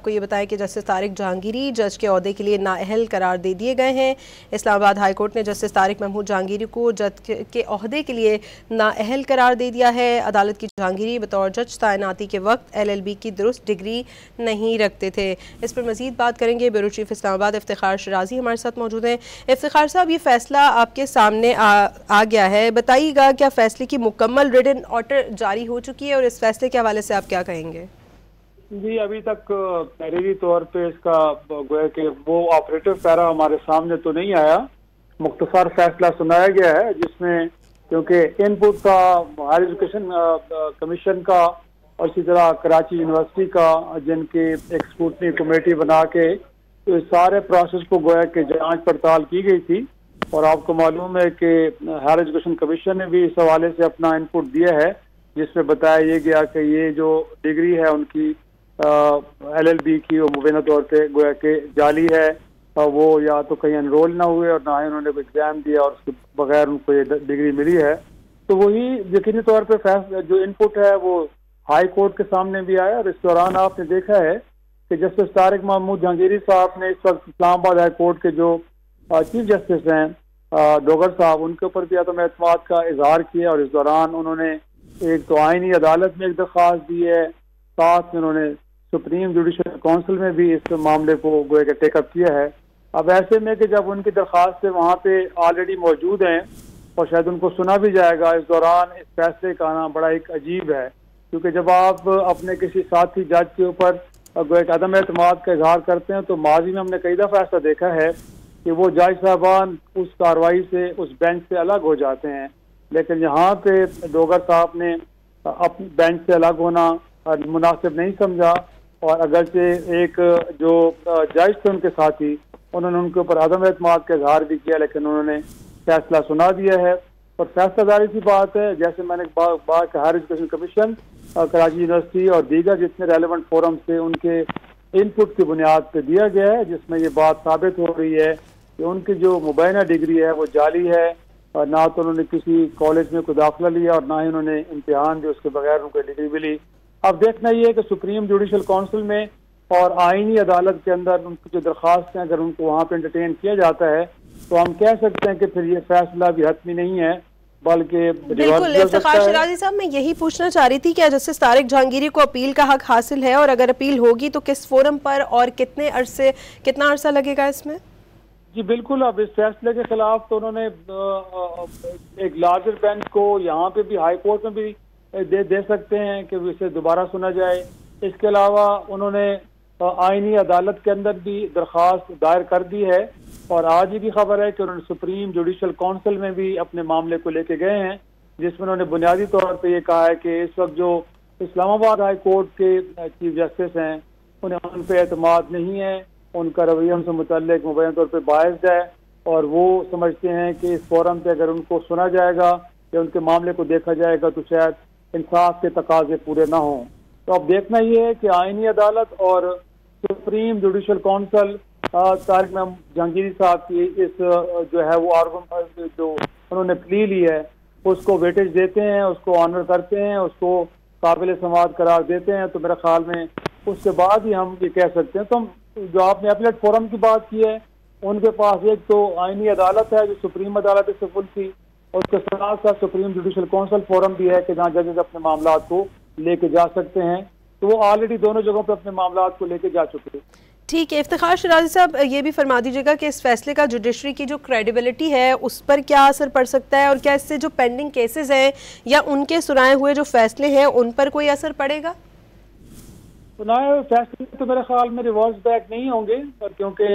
आपको ये बताएं कि जस्टिस तारिक जहांगीरी जज के ओहदे के लिए नाअहल करार दे दिए गए हैं। इस्लामाबाद हाई कोर्ट ने जस्टिस तारिक महमूद जहांगीरी को जज के ओहदे के लिए नाअहल करार दे दिया है। अदालत की जहांगीरी बतौर जज तैनाती के वक्त LLB की दुरुस्त डिग्री नहीं रखते थे। इस पर मजीद बात करेंगे। ब्यूरो चीफ इस्लामाबाद इफ्तिखार शराजी हमारे साथ मौजूद हैं। इफ्तिखार साहब, ये फैसला आपके सामने आ गया है, बताइएगा क्या फैसले की मुकम्मल रिटन ऑर्डर जारी हो चुकी है और इस फैसले के हवाले से आप क्या कहेंगे? जी, अभी तक तहरीरी तौर पे इसका गोया कि वो ऑपरेटिव पैरा हमारे सामने तो नहीं आया। मुख्तसर फैसला सुनाया गया है जिसमें क्योंकि इनपुट का हायर एजुकेशन कमीशन का और इसी तरह कराची यूनिवर्सिटी का जिनकी एक स्क्रूटनी कमेटी बना के तो सारे प्रोसेस को गोया कि जांच पड़ताल की गई थी। और आपको मालूम है कि हायर एजुकेशन कमीशन ने भी इस हवाले से अपना इनपुट दिया है जिसमें बताया ये गया कि ये जो डिग्री है उनकी LLB की वो मुबैना तौर पे गोया के जाली है। वो या तो कहीं एनरोल ना हुए और ना ही उन्होंने कोई एग्जाम दिया और उसके बगैर उनको ये डिग्री मिली है। तो वही यकीनी तौर पे जो इनपुट है वो हाई कोर्ट के सामने भी आया। और इस दौरान आपने देखा है कि जस्टिस तारिक महमूद जहांगीरी साहब ने इस वक्त इस्लामाबाद हाई कोर्ट के जो चीफ जस्टिस हैं डोगर साहब, उनके ऊपर भी आदम एतमाद का इजहार किया। और इस दौरान उन्होंने एक तो आईनी अदालत में एक दरख्वास्त दी है, साथ में उन्होंने सुप्रीम जुडिशल काउंसिल में भी इस मामले को गोया के टेकअप किया है। अब ऐसे में कि जब उनकी दरख्वास्त से वहाँ पे ऑलरेडी मौजूद हैं और शायद उनको सुना भी जाएगा, इस दौरान इस फैसले का आना बड़ा एक अजीब है। क्योंकि जब आप अपने किसी साथी जज के ऊपर गोया के अदम एतमाद का इजहार करते हैं तो माजी में हमने कई दफ़ा ऐसा देखा है कि वो जज साहबान उस कार्रवाई से उस बेंच से अलग हो जाते हैं। लेकिन यहाँ पे डोगर साहब ने अपने बेंच से अलग होना मुनासिब नहीं समझा। और अगरचे एक जो जज थे उनके साथी, उन्होंने उनके ऊपर अदम एतमाद का इजहार भी किया, लेकिन उन्होंने फैसला सुना दिया है। और फैसलादारी की बात है, जैसे मैंने बात higher education commission, Karachi university और दीगर जितने रेलिवेंट फोरम से उनके इनपुट की बुनियाद पर दिया गया है, जिसमें ये बात साबित हो रही है कि उनकी जो मुबैना डिग्री है वो जाली है। और ना तो उन्होंने किसी कॉलेज में कोई दाखिला लिया और ना ही उन्होंने इम्तिहान दिया, उसके बगैर उनको डिग्री मिली। अब देखना ये है कि सुप्रीम जुडिशल काउंसिल में और आईनी अदालत के अंदर उनकी जो दरख्वास्त है अगर उनको वहाँ पे एंटरटेन किया जाता है तो हम कह सकते हैं कि फिर ये फैसला भी हतमी नहीं है, बल्कि बिल्कुल। इफ्तिखार शराजी साहब, मैं यही पूछना चाह रही थी कि जस्टिस तारिक जहांगीरी को अपील का हक हासिल है और अगर अपील होगी तो किस फोरम पर और कितना अरसा लगेगा इसमें? जी बिल्कुल। अब इस फैसले के खिलाफ तो उन्होंने एक लार्जर बेंच को यहाँ पे भी हाई कोर्ट में भी दे सकते हैं कि इसे दोबारा सुना जाए। इसके अलावा उन्होंने आईनी अदालत के अंदर भी दरख्वास्त दायर कर दी है और आज ही की खबर है कि उन्होंने सुप्रीम जुडिशल काउंसिल में भी अपने मामले को लेके गए हैं, जिसमें उन्होंने बुनियादी तौर पे ये कहा है कि इस वक्त जो इस्लामाबाद हाई कोर्ट के चीफ जस्टिस हैं उन्हें उन पर एतमाद नहीं है, उनका रवैया उनसे मुतल्लिक मुबैना तौर पर बायस्ड है और वो समझते हैं कि इस फोरम पे अगर उनको सुना जाएगा या उनके मामले को देखा जाएगा तो शायद इंसाफ के तकाजे पूरे ना हों। तो अब देखना ये है कि आईनी अदालत और supreme judicial council Tariq Jahangiri साहब की इस जो है वो आर्गुमेंट जो उन्होंने प्ली ली है उसको वेटेज देते हैं, उसको ऑनर करते हैं, उसको काबिल समाअत करार देते हैं। तो मेरे ख्याल में उसके बाद ही हम ये कह सकते हैं। तो जो आपने अपीलेट फोरम की बात की है, उनके पास एक तो आईनी अदालत है जो सुप्रीम अदालत से फुल थी और उसके साथ साथ सुप्रीम जुडिशल काउंसिल फोरम भी है कि जहाँ जजेस अपने मामला को लेके जा सकते हैं। तो वो ऑलरेडी दोनों जगहों पर अपने मामला को लेके जा चुके हैं। ठीक है। इफ्तिखार शराजी साहब, ये भी फरमा दीजिएगा कि इस फैसले का जुडिशरी की जो क्रेडिबिलिटी है उस पर क्या असर पड़ सकता है और क्या इससे जो पेंडिंग केसेस हैं या उनके सुनाए हुए जो फैसले हैं उन पर कोई असर पड़ेगा? सुनाए हुए फैसले तो मेरे ख्याल में रिवर्स बैक नहीं होंगे, क्योंकि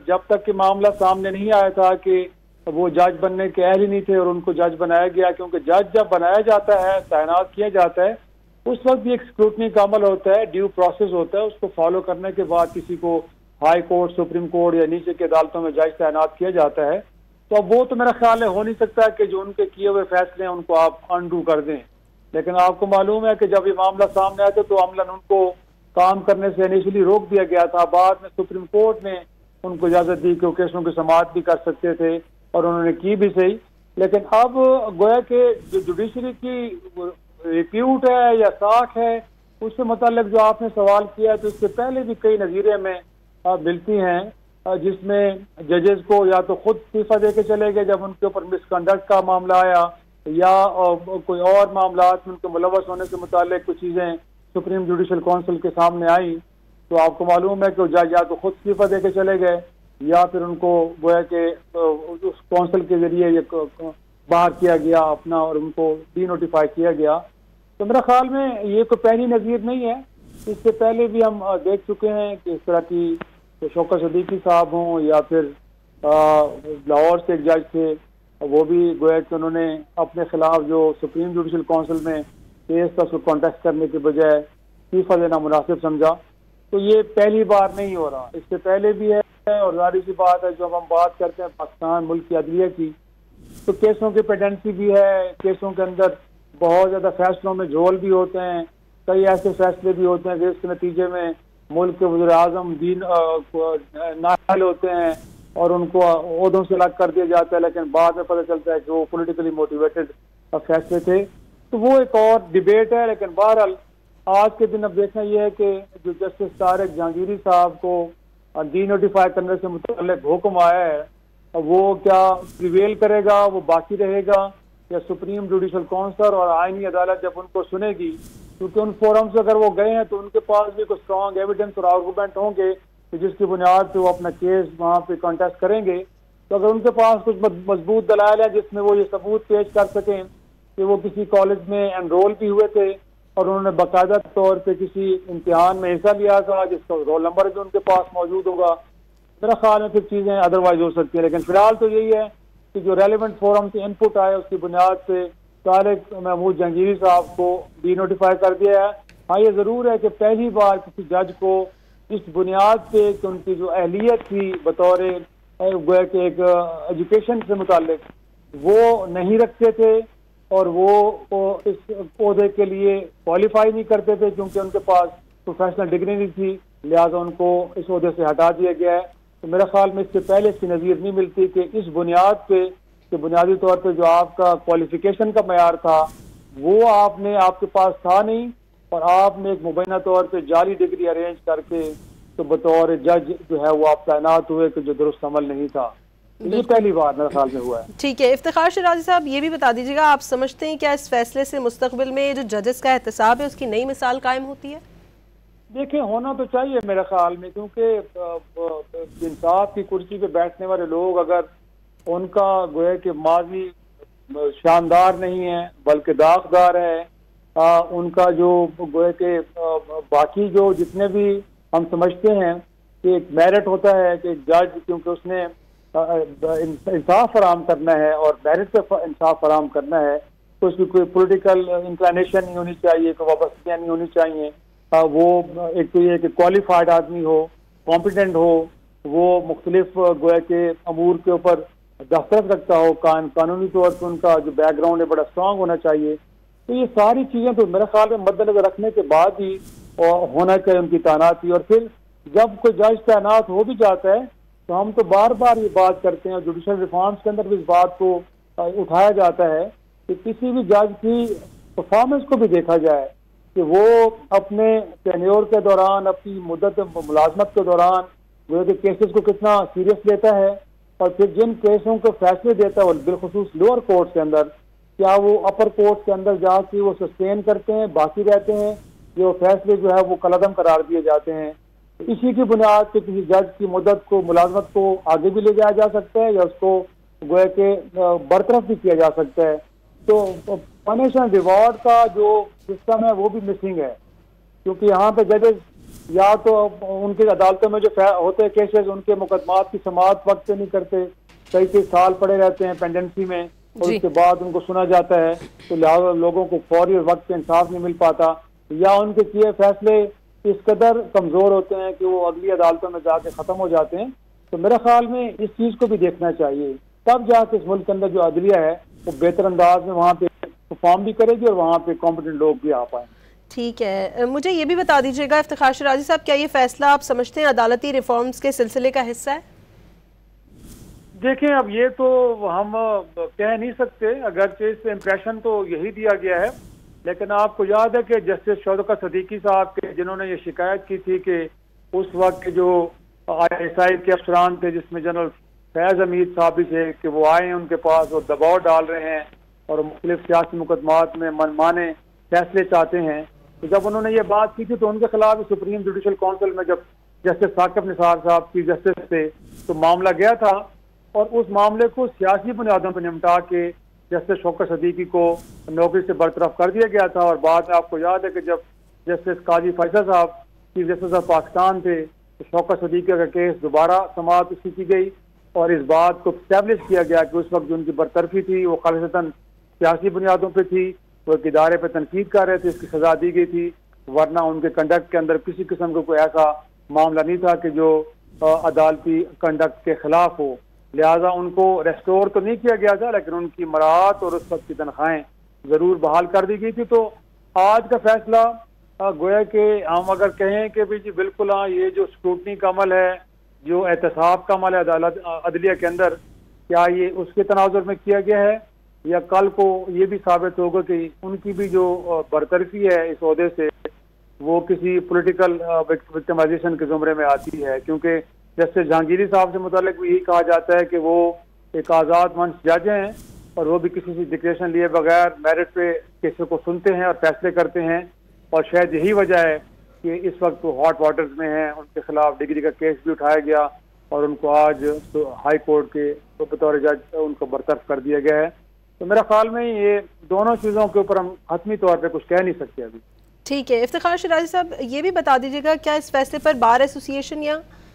जब तक कि मामला सामने नहीं आया था कि वो जज बनने के अहल ही नहीं थे और उनको जज बनाया गया, क्योंकि जज जब बनाया जाता है, तैनात किया जाता है, उस वक्त भी एक स्क्रूटनी का अमल होता है, ड्यू प्रोसेस होता है। उसको फॉलो करने के बाद किसी को हाई कोर्ट, सुप्रीम कोर्ट या नीचे की अदालतों में जज तैनात किया जाता है। तो अब वो तो मेरा ख्याल है हो नहीं सकता कि जो उनके किए हुए फैसले हैं उनको आप अनडू कर दें। लेकिन आपको मालूम है कि जब ये मामला सामने आया था तो अमलन उनको काम करने से इनिशियली रोक दिया गया था। बाद में सुप्रीम कोर्ट ने उनको इजाजत दी कि वो केसों की समाअत भी कर सकते थे और उन्होंने की भी सही। लेकिन अब गोया के जो जुडिशरी की रिप्यूट है या साख है उससे मुताल्लिक जो आपने सवाल किया तो इससे पहले भी कई नज़ीरे में मिलती हैं जिसमें जजेस को या तो खुद इस्तीफा दे के चले गए जब उनके ऊपर मिसकंडक्ट का मामला आया, या कोई और मामला में उनके मुलवस होने से मुताल्लिक कुछ चीज़ें सुप्रीम जुडिशल काउंसिल के सामने आई, तो आपको मालूम है कि जज या तो खुद इस्तीफा दे के चले गए या फिर उनको गोया के उस काउंसिल के जरिए ये बाहर किया गया अपना और उनको डी नोटिफाई किया गया। तो मेरा ख्याल में ये कोई पहली नज़ीर नहीं है, इससे पहले भी हम देख चुके हैं कि इस तरह की शौकत सिद्दीकी साहब हों या फिर लाहौर से एक जज थे, वो भी गोया कि उन्होंने अपने खिलाफ जो सुप्रीम जुडिशल काउंसिल में केस था उसको कॉन्टेस्ट करने के बजाय इस्तीफा देना मुनासिब समझा। तो ये पहली बार नहीं हो रहा, इससे पहले भी है। और जाहिर सी बात है जब हम बात करते हैं पाकिस्तान मुल्क की अदलिया की, तो केसों की पेंडेंसी भी है, केसों के अंदर बहुत ज़्यादा फैसलों में झोल भी होते हैं, कई ऐसे फैसले भी होते हैं जिसके नतीजे में मुल्क के वज़ीर आज़म दीन नाअहल होते हैं और उनको ओहदों से अलग कर दिया जाता है, लेकिन बाद में पता चलता है कि वो पॉलिटिकली मोटिवेटेड फैसले थे। तो वो एक और डिबेट है। लेकिन बहरहाल आज के दिन अब देखना यह है कि जो जस्टिस तारिक जहांगीरी साहब को डी नोटिफाई करने से मुताल्लिक हुक्म आया है, वो क्या प्रिवेल करेगा, वो बाकी रहेगा, या सुप्रीम जुडिशल काउंसिल और आईनी अदालत जब उनको सुनेगी, क्योंकि उन फोरम से अगर वो गए हैं तो उनके पास भी कुछ स्ट्रॉन्ग एविडेंस और आर्गूमेंट होंगे कि जिसकी बुनियाद पे वो अपना केस वहाँ पे कॉन्टेस्ट करेंगे। तो अगर उनके पास कुछ मजबूत दलाल है जिसमें वो ये सबूत पेश कर सकें कि वो किसी कॉलेज में एनरोल भी हुए थे और उन्होंने बाकायदा तौर पे किसी इम्तिहान में हिस्सा लिया था जिसका रोल नंबर भी उनके पास मौजूद होगा, मेरा ख्याल में फिर चीज़ें अदरवाइज हो सकती है। लेकिन फिलहाल तो यही है कि जो रेलिवेंट फोरम से इनपुट आए उसकी बुनियाद पे तारिक महमूद जहांगीरी साहब को डी नोटिफाई कर दिया है। हाँ, ये ज़रूर है कि पहली बार किसी जज को इस बुनियाद पे कि उनकी जो अहलियत थी बतौर गोया के एक एजुकेशन से मुताल्लिक वो नहीं रखते थे और वो इस पौधे के लिए क्वालिफाई नहीं करते थे क्योंकि उनके पास प्रोफेशनल डिग्री नहीं थी, लिहाजा उनको इस वजह से हटा दिया गया है। तो मेरे ख्याल में इससे पहले इसकी नज़ीर नहीं मिलती कि इस बुनियाद पे कि बुनियादी तौर पे जो आपका क्वालिफिकेशन का मयार था वो आपके पास था नहीं और आपने एक मुबैना तौर पे जाली डिग्री अरेंज करके तो बतौर जज जो है वो आप तैनात हुए कि जो दुरुस्त अमल नहीं था। ये पहली बार मेरे ख्याल में हुआ है। ठीक है, इफ्तिखार शिराजी साहब ये भी बता दीजिएगा, आप समझते हैं क्या इस फैसले से मुस्तकबिल में जो जजेस का एहतसाब है उसकी नई मिसाल कायम होती है? देखिए, होना तो चाहिए मेरे ख्याल में, क्योंकि इंसाफ की कुर्सी पे बैठने वाले लोग अगर उनका गोया कि माजी शानदार नहीं है बल्कि दागदार है, उनका जो गोया के बाकी जो जितने भी हम समझते हैं कि एक मेरिट होता है कि जज क्योंकि उसने इंसाफ फराम करना है और मेरिट पे इंसाफ फराम करना है, तो उसकी कोई पॉलिटिकल इंक्लिनेशन नहीं होनी चाहिए, कोई वाबस्तगियाँ नहीं होनी चाहिए। वो एक तो ये कि क्वालिफाइड आदमी हो, कॉम्पिटेंट हो, वो मुख्तलिफ गोया के अमूर के ऊपर दस्तरस रखता हो, कानूनी तौर पर उनका जो बैकग्राउंड है बड़ा स्ट्रांग होना चाहिए। तो ये सारी चीज़ें तो मेरे ख्याल में मद्देनजर रखने के बाद ही होना चाहिए उनकी तैनाती। और फिर जब कोई जज तैनात हो भी जाता है तो हम तो बार बार ये बात करते हैं, जुडिशल रिफॉर्म्स के अंदर भी इस बात को उठाया जाता है कि किसी भी जज की परफॉर्मेंस को भी देखा जाए कि वो अपने टेन्योर के दौरान, अपनी मुद्दत मुलाजमत के दौरान वो के केसेस को कितना सीरियस लेता है और फिर जिन केसों को फैसले देता है वो बिलखुसूस लोअर कोर्ट के अंदर, क्या वो अपर कोर्ट के अंदर जाके वो सस्टेन करते हैं, बाकी रहते हैं, जो फैसले जो है वो कलअदम करार दिए जाते हैं। इसी की बुनियाद पर किसी जज की मुद्दत को, मुलाजमत को आगे भी ले जाया जा सकता है या उसको गोया के बरतरफ भी किया जा सकता है। तो पनिशमेंट रिवॉर्ड का जो सिस्टम है वो भी मिसिंग है, क्योंकि यहाँ पे जजेस या तो उनकी अदालतों में जो होते हैं केसेस, उनके मुकदमात की समाअत वक्त पे नहीं करते, कई साल पड़े रहते हैं पेंडेंसी में और उसके बाद उनको सुना जाता है, तो लिहाजा लोगों को फौरी वक्त पे इंसाफ नहीं मिल पाता, या उनके किए फैसले इस कदर कमजोर होते हैं कि वो अगली अदालतों में जाके खत्म हो जाते हैं। तो मेरे ख्याल में इस चीज को भी देखना चाहिए, तब जाके इस मुल्क के अंदर जो अदलिया है वो बेहतर अंदाज में वहाँ पे परफॉर्म भी करेगी और वहाँ पे कॉम्पिटेंट लोग भी आ पाए। ठीक है, मुझे ये भी बता दीजिएगा इफ्तिखार शिराजी साहब, क्या ये फैसला आप समझते हैं अदालती रिफॉर्म्स के सिलसिले का हिस्सा है? देखें, अब ये तो हम कह नहीं सकते, अगरचे इस इम्प्रेशन तो यही दिया गया है लेकिन आपको याद है कि जस्टिस शौकत सदीकी साहब के जिन्होंने ये शिकायत की थी कि उस वक्त के जो ISI के अफसरान थे, जिसमें जनरल फैज हमीद साहब भी थे, कि वो आए हैं उनके पास और दबाव डाल रहे हैं और मुख्तलिफ सियासी मुकदमात में मनमाने फैसले चाहते हैं। तो जब उन्होंने ये बात की थी तो उनके खिलाफ सुप्रीम जुडिशल काउंसिल में जब जस्टिस साकिब निसार साहब चीफ जस्टिस थे तो मामला गया था और उस मामले को सियासी बुनियादों पर निपटा के जस्टिस शौकत सदीकी को नौकरी से बरतरफ कर दिया गया था। और बाद में आपको याद है कि जब जस्टिस काजी फैसल साहब चीफ जस्टिस ऑफ पाकिस्तान थे तो शौकत सदीकी का केस दोबारा समाअत उसकी की गई और इस बात को स्टैब्लिश किया गया कि उस वक्त जो उनकी बरतरफी थी वो खालिसतन सियासी बुनियादों पर थी, वो एक इदारे पर तनकीद कर रहे थे, इसकी सजा दी गई थी, वरना उनके कंडक्ट के अंदर किसी किस्म का कोई ऐसा मामला नहीं था कि जो अदालती कंडक्ट के खिलाफ हो। लिहाजा उनको रेस्टोर तो नहीं किया गया था, लेकिन उनकी मराहत और उस वक्त की तनख्वाहें जरूर बहाल कर दी गई थी। तो आज का फैसला गोया कि हम अगर कहें कि भाई जी बिल्कुल हाँ, ये जो स्क्रूटनी का अमल है, जो एहतसाब का अमल है अदालत अदलिया के अंदर, क्या ये उसके तनाजुर में किया गया है या कल को ये भी साबित होगा कि उनकी भी जो बरतरफी है इस ओहदे से वो किसी पॉलिटिकल विक्टिमाइजेशन के जुमरे में आती है। क्योंकि जस्टिस जहांगीरी साहब से मुतालिक भी यही कहा जाता है कि वो एक आज़ाद मंच जज हैं और वो भी किसी से डिक्लेरेशन लिए बगैर मेरिट पे केसों को सुनते हैं और फैसले करते हैं। और शायद यही वजह है कि इस वक्त वो हॉट वाटर्स में हैं, उनके खिलाफ डिग्री का केस भी उठाया गया और उनको आज तो हाई कोर्ट के तो बतौर जज उनको बरतरफ कर दिया गया है। तो मेरा ख्याल में ये दोनों चीज़ों के ऊपर हम हतमी तौर पर कुछ कह नहीं सकते अभी। ठीक है, इफ्तिखार शिराजी साहब ये भी बता दीजिएगा क्या इस फैसले पर बार एसोसिएशन या